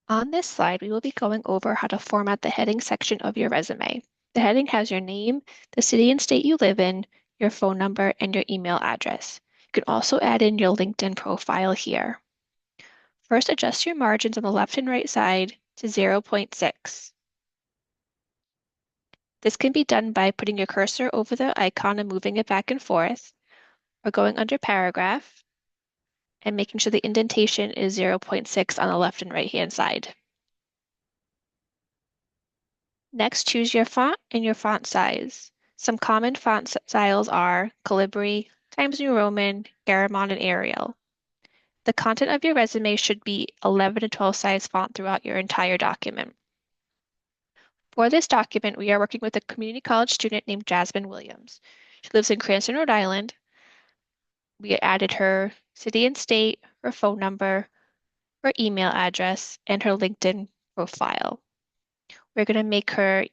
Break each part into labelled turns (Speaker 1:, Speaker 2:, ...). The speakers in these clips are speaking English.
Speaker 1: On this slide, we will be going over how to format the heading section of your resume. The heading has your name, the city and state you live in, your phone number, and your email address. You can also add in your LinkedIn profile here. First, adjust your margins on the left and right side to 0.6. This can be done by putting your cursor over the icon and moving it back and forth, or going under paragraph and making sure the indentation is 0.6 on the left and right hand side. Next, choose your font and your font size. Some common font styles are Calibri, Times New Roman, Garamond, and Arial. The content of your resume should be 11 to 12 size font throughout your entire document. For this document, we are working with a community college student named Jasmine Williams. She lives in Cranston, Rhode Island. We added her city and state, her phone number, her email address, and her LinkedIn profile. We're going to make her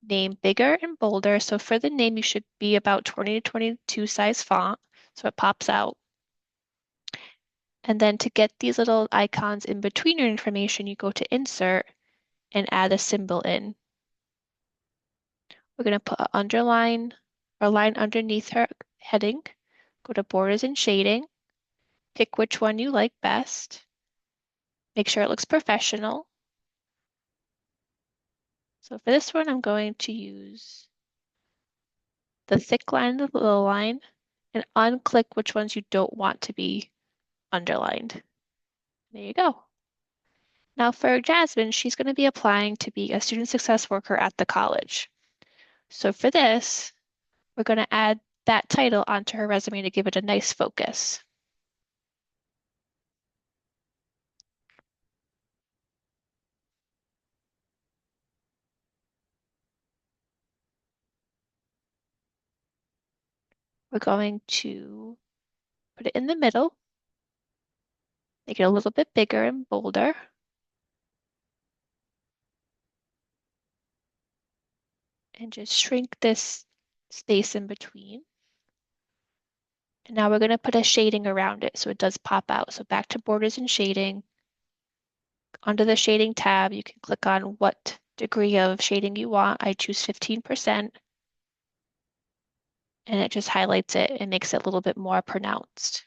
Speaker 1: name bigger and bolder. So for the name, you should be about 20 to 22 size font, so it pops out. And then to get these little icons in between your information, you go to Insert and add a symbol in. We're going to put an underline or line underneath her heading. Go to Borders and Shading. Pick which one you like best. Make sure it looks professional. So for this one, I'm going to use the thick line, the little line, and unclick which ones you don't want to be underlined. There you go. Now for Jasmine, she's going to be applying to be a student success worker at the college. So for this, we're going to add that title onto her resume to give it a nice focus. We're going to put it in the middle, make it a little bit bigger and bolder. And just shrink this space in between. And now we're going to put a shading around it so it does pop out. So back to Borders and Shading. Under the Shading tab, you can click on what degree of shading you want. I choose 15%. And it just highlights it and makes it a little bit more pronounced.